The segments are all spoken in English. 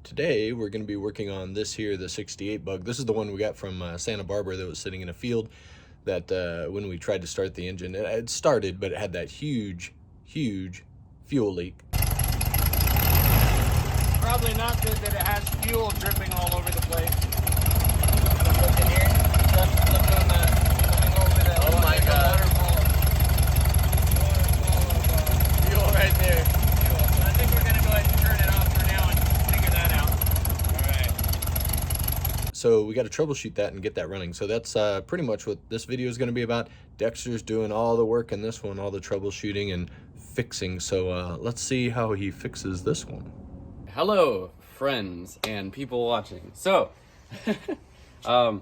Today we're going to be working on this here, the 68 bug. This is the one we got from Santa Barbara that was sitting in a field that when we tried to start the engine, it had started, but it had that huge fuel leak. Probably not good that it has fuel dripping all over the place. Look in here. Look on the, coming over the, oh my God. Waterfall of fuel right there. Fuel. So I think we're going to go ahead and turn it off for now and figure that out. Alright. So we got to troubleshoot that and get that running. So that's pretty much what this video is going to be about. Dexter's doing all the work in this one, all the troubleshooting and fixing. So let's see how he fixes this one. Hello, friends and people watching. So, we're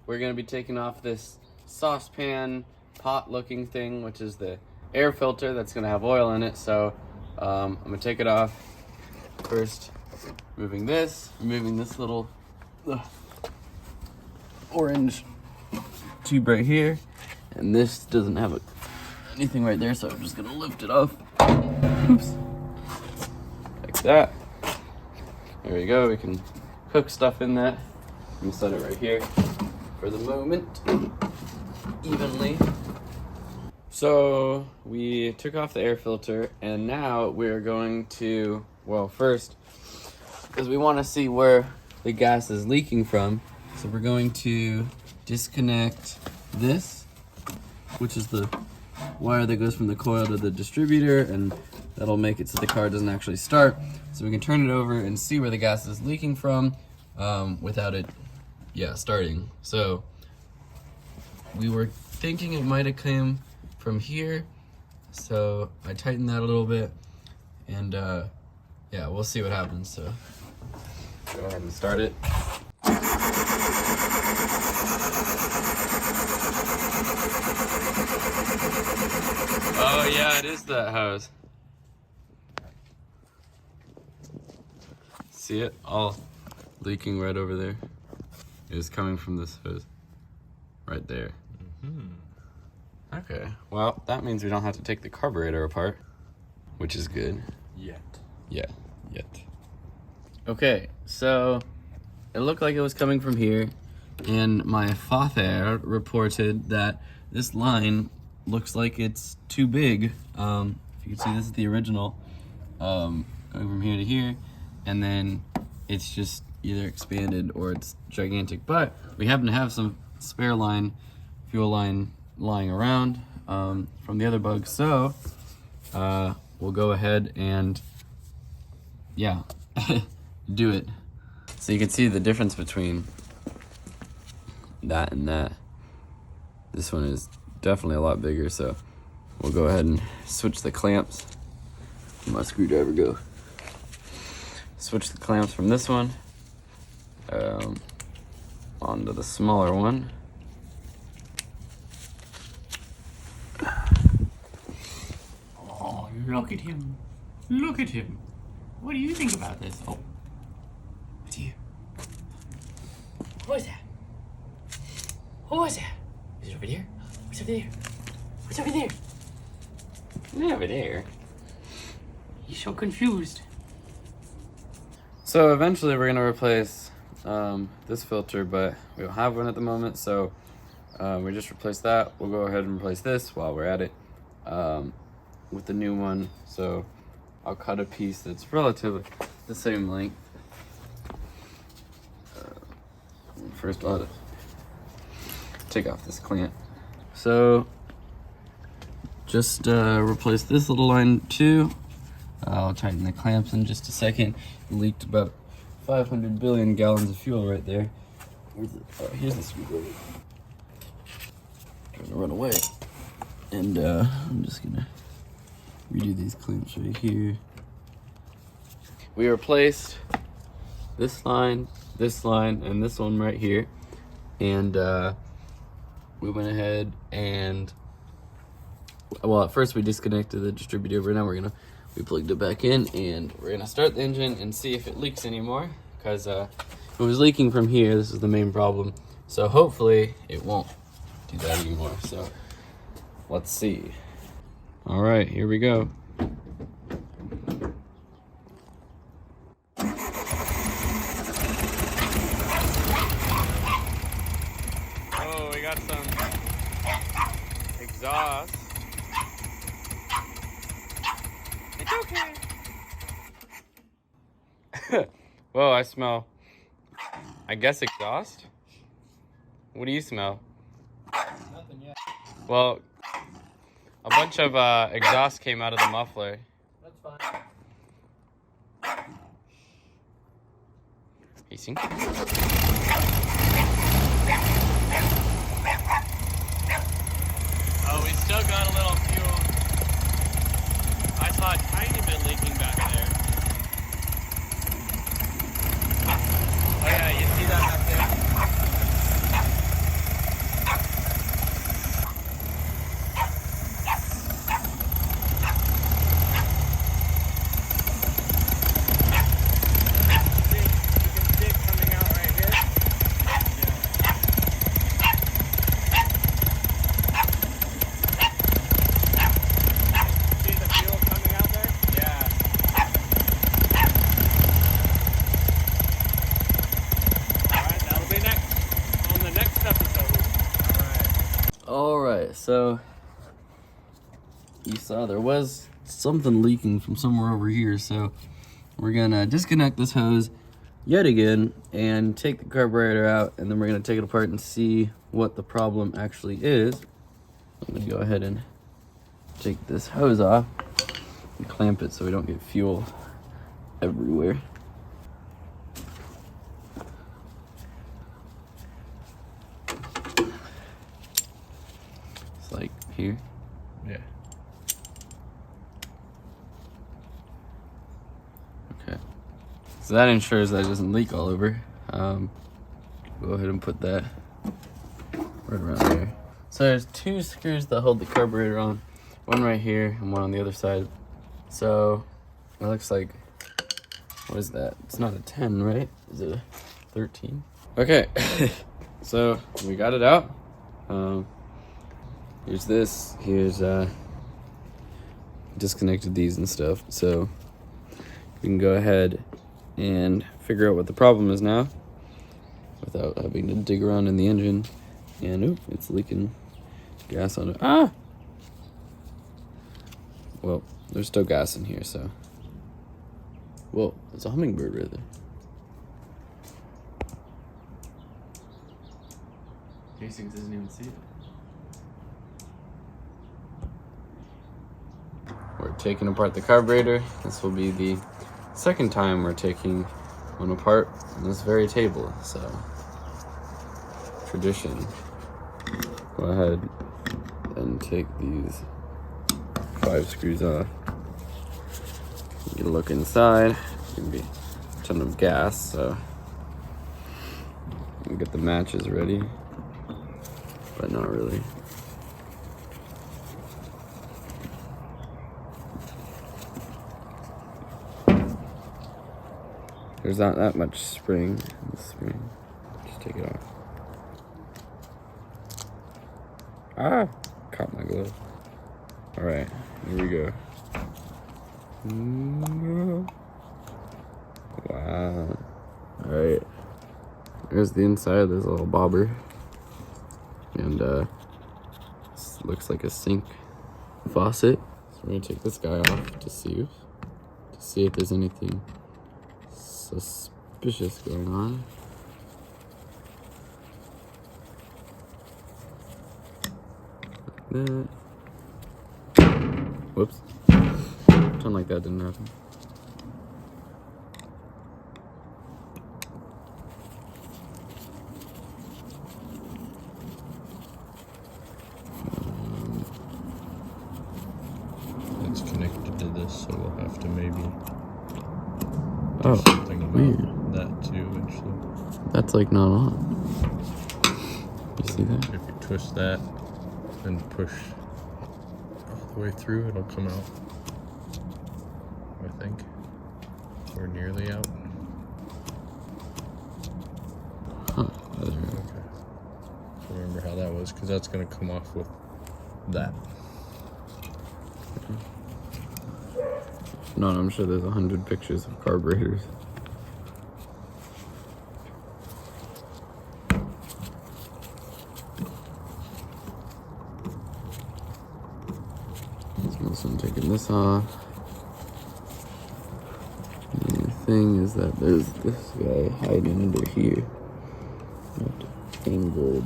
going to be taking off this saucepan pot-looking thing, which is the air filter that's going to have oil in it. So, I'm going to take it off. First, removing this little orange tube right here. And this doesn't have anything right there, so I'm just going to lift it off. Oops. Like that. There we go, we can cook stuff in that. I'm gonna set it right here for the moment, evenly. So we took off the air filter and now we're going to, well, first, because we want to see where the gas is leaking from, so we're going to disconnect this, which is the wire that goes from the coil to the distributor, and that'll make it so the car doesn't actually start. So we can turn it over and see where the gas is leaking from without it, starting. So we were thinking it might have come from here. So I tightened that a little bit, and we'll see what happens. So go ahead and start it. Oh yeah, it is that hose. See it? All leaking right over there. It is coming from this hose. Right there. Okay, well, that means we don't have to take the carburetor apart, which is good. Yet. Okay, so it looked like it was coming from here, and my father reported that this line looks like it's too big. If you can see, this is the original, going from here to here, and then it's just either expanded or it's gigantic. But we happen to have some spare fuel line lying around from the other bug, so we'll go ahead and do it. So you can see the difference between that and that. This one is definitely a lot bigger, so we'll go ahead and switch the clamps. Where'd my screwdriver go? Switch the clamps from this one onto the smaller one. Oh, look at him. Look at him. What do you think about this? Oh, what's here? What is that? Who was that? Is it over there? What's over there? What's over there? What's over there? He's so confused. So eventually we're gonna replace this filter, but we don't have one at the moment, so we just replaced that. We'll go ahead and replace this while we're at it with the new one. So I'll cut a piece that's relatively the same length. First I'll have to take off this clamp. So just replace this little line too. I'll tighten the clamps in just a second. It leaked about 500 billion gallons of fuel right there. Here's the screwdriver. Trying to run away. And I'm just gonna redo these clamps right here. We replaced this line, and this one right here. And we went ahead and, well, at first we disconnected the distributor, but now we plugged it back in, and we're gonna start the engine and see if it leaks anymore, because it was leaking from here. This is the main problem, so hopefully it won't do that anymore. So let's see. All right, here we go. got some exhaust. It's okay. Whoa, I smell, I guess, exhaust? What do you smell? Nothing yet. Well, a bunch of exhaust came out of the muffler. That's fine. Pacing. Oh, we still got a little fuel. I saw a tiny bit leaking back there. Oh yeah, you see that back there? Alright, so you saw there was something leaking from somewhere over here, so we're gonna disconnect this hose yet again and take the carburetor out, and then we're gonna take it apart and see what the problem actually is. I'm gonna go ahead and take this hose off and clamp it so we don't get fuel everywhere. It's like here. Yeah. Okay. So that ensures that it doesn't leak all over. Go ahead and put that right around there. So there's two screws that hold the carburetor on. One right here and one on the other side. So it looks like, what is that? It's not a 10, right? Is it a 13? Okay. So we got it out. Here's this. Here's disconnected these and stuff. So we can go ahead and figure out what the problem is now without having to dig around in the engine. And oop, it's leaking gas on it. Ah! Well, there's still gas in here, so. Whoa, there's a hummingbird right there. Hastings doesn't even see it. We're taking apart the carburetor. This will be the second time we're taking one apart on this very table, so tradition. Go ahead and take these 5 screws off. You look inside, there's gonna be a ton of gas, so you can get the matches ready, but not really. There's not that much spring in the spring. Just take it off. Ah! Caught my glove. Alright, here we go. Wow. Alright. There's the inside. There's a little bobber. And this looks like a sink faucet. So we're gonna take this guy off to see if there's anything suspicious going on. Like that. Whoops. Something like that didn't happen. It's connected to this, so we'll have to maybe do Oh, something about weird. that too eventually. That's like not on. You see that? If you twist that and push all the way through, it'll come out, I think. Or nearly out. Huh. Okay. So remember how that was, because that's going to come off with that. No, I'm sure there's 100 pictures of carburetors. So I'm taking this off. And the thing is that there's this guy hiding under here. Angled.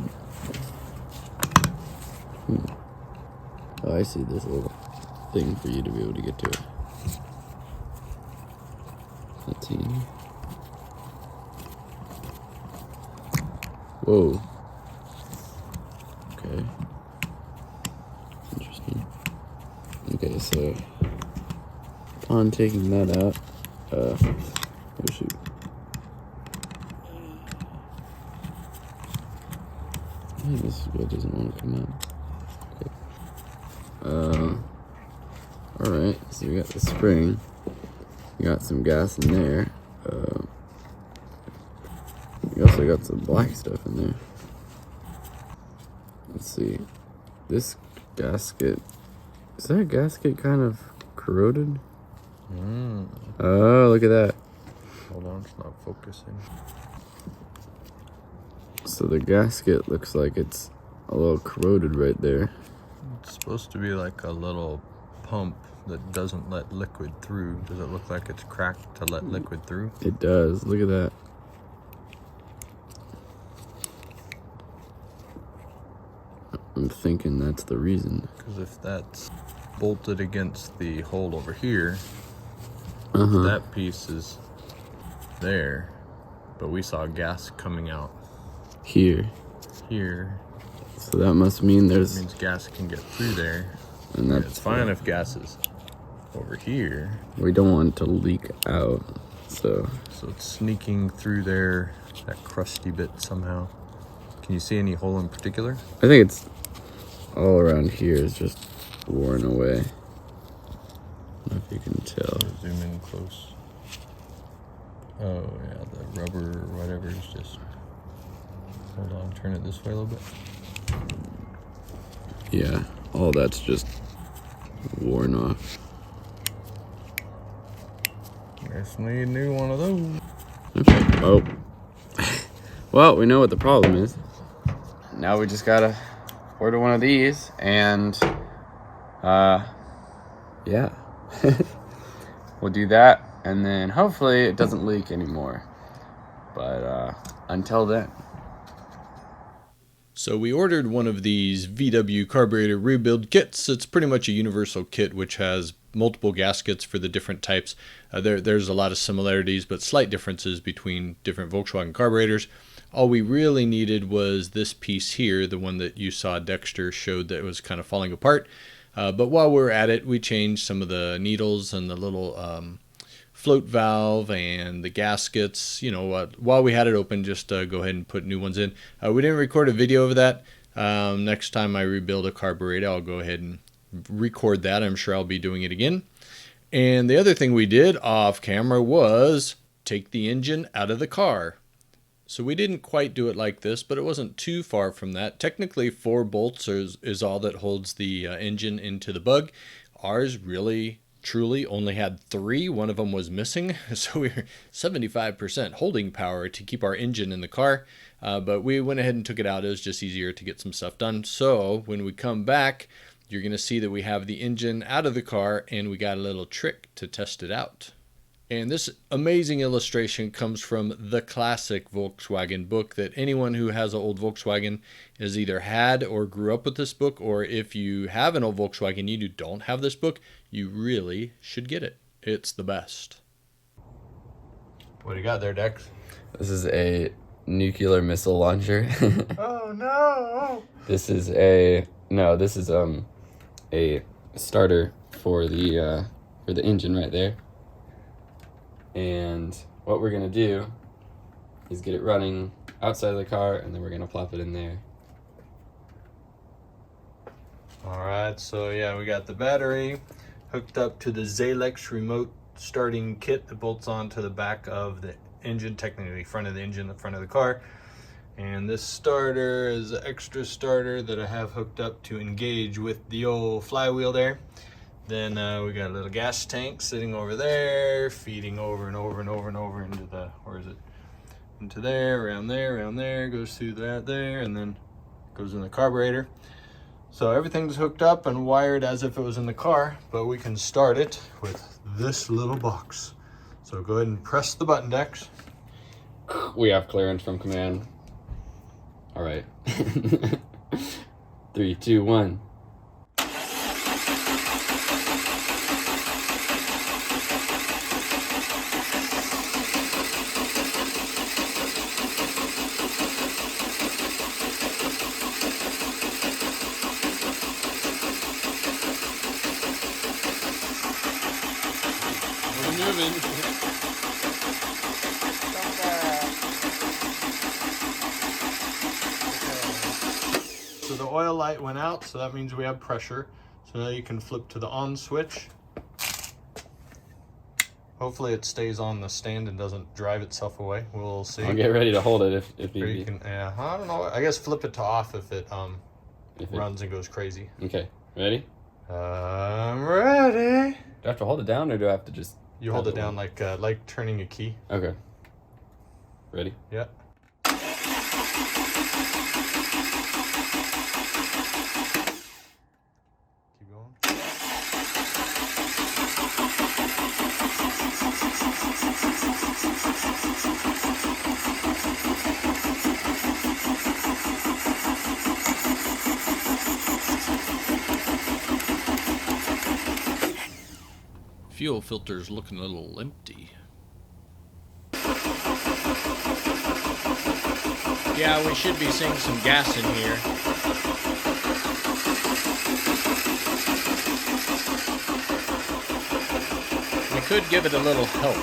Oh, I see this little thing for you to be able to get to it. Let's see. Whoa. Okay. Interesting. Okay, so upon taking that out, oh shoot. Man, this guy doesn't want to come out. Okay. Alright, so we got the spring. We got some gas in there. We also got some black stuff in there. Let's see. This gasket, is that gasket kind of corroded? Oh, look at that. Hold on, it's not focusing. So the gasket looks like it's a little corroded right there. It's supposed to be like a little pump that doesn't let liquid through. Does it look like it's cracked to let liquid through? It does. Look at that. I'm thinking that's the reason. Because if that's bolted against the hole over here, Uh-huh. that piece is there, but we saw gas coming out Here. here. So that must mean That there's... means gas can get through there. And that's It's fine if gas is over here. We don't want it to leak out, so... So it's sneaking through there, that crusty bit somehow. Can you see any hole in particular? I think it's all around here is just worn away. I don't know if you can tell. Zoom in close. Oh yeah, the rubber or whatever is just... Hold on, turn it this way a little bit. Yeah, all that's just worn off. Guess we need a new one of those. Okay. Oh. Well, we know what the problem is. Now we just gotta order one of these and, yeah. We'll do that and then hopefully it doesn't leak anymore. But, until then. So we ordered one of these VW carburetor rebuild kits. It's pretty much a universal kit which has multiple gaskets for the different types. There's a lot of similarities but slight differences between different Volkswagen carburetors. All we really needed was this piece here, the one that you saw Dexter showed that was kind of falling apart. But while we were at it, we changed some of the needles and the little float valve and the gaskets. You know, while we had it open, just go ahead and put new ones in. We didn't record a video of that. Next time I rebuild a carburetor, I'll go ahead and record that. I'm sure I'll be doing it again. And the other thing we did off camera was take the engine out of the car. So we didn't quite do it like this, but it wasn't too far from that. Technically 4 bolts is all that holds the engine into the bug. Ours really truly only had 3. One of them was missing, so we were 75% holding power to keep our engine in the car. But we went ahead and took it out. It was just easier to get some stuff done. So when we come back, you're going to see that we have the engine out of the car and we got a little trick to test it out. And this amazing illustration comes from the classic Volkswagen book that anyone who has an old Volkswagen has either had or grew up with this book, or if you have an old Volkswagen you don't have this book, you really should get it. It's the best. What do you got there, Dex? This is a nuclear missile launcher. Oh no! This is a starter for the engine right there. And what we're gonna do is get it running outside of the car, and then we're gonna plop it in there. Alright, so yeah, we got the battery hooked up to the Yikes remote starting kit that bolts onto the back of the engine, technically front of the engine, the front of the car. And this starter is an extra starter that I have hooked up to engage with the old flywheel there. Then we got a little gas tank sitting over there, feeding over and over and over and over into the, where is it? Into there, around there, goes through that there, and then goes in the carburetor. So everything's hooked up and wired as if it was in the car, but we can start it with this little box. So go ahead and press the button, Dex. We have clearance from command. All right. 3, 2, 1. We're moving. So the oil light went out, so that means we have pressure. So now you can flip to the on switch. Hopefully it stays on the stand and doesn't drive itself away. We'll see. I'll get ready to hold it if Or need you be. can, yeah, I don't know. I guess flip it to off if it If it- runs and goes crazy. Okay, ready? I'm ready. Do I have to hold it down or do I have to just... You hold it down like turning a key. Okay. Ready? Yeah. Keep going. Fuel filter's looking a little empty. Yeah, we should be seeing some gas in here. We could give it a little help.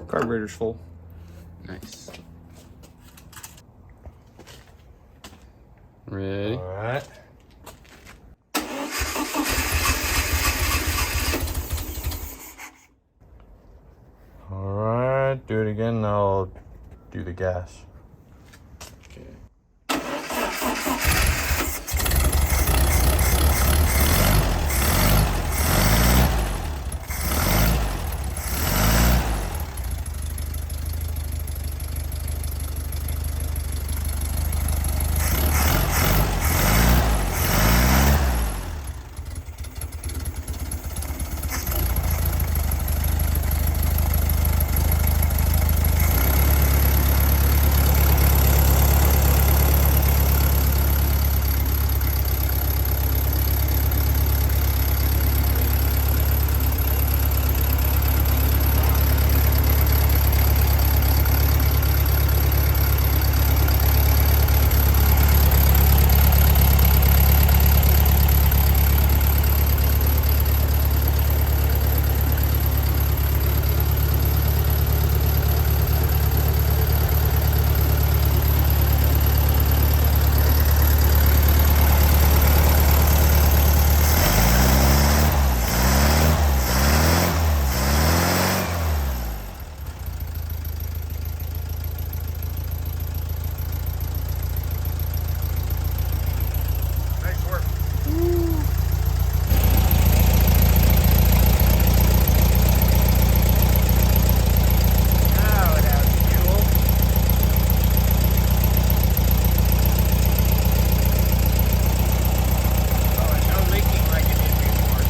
Carburetor's full. Nice. Ready? All right. All right. Do it again. Now I'll do the gas. Okay. Nice work. Now it has fuel. Oh, and no leaking like it did before.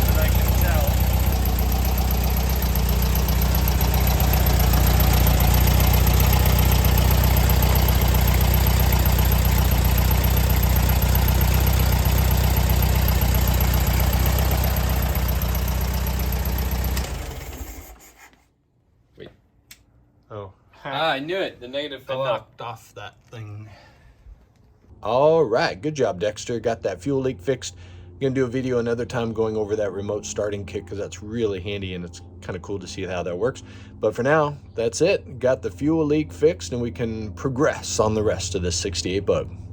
But I can tell. Wait. Oh. Ah, I knew it. The negative I fell out. knocked off that thing. All right, good job, Dexter. Got that fuel leak fixed. Gonna do a video another time going over that remote starting kit because that's really handy and it's kind of cool to see how that works. But for now, that's it. Got the fuel leak fixed and we can progress on the rest of this 68 Bug.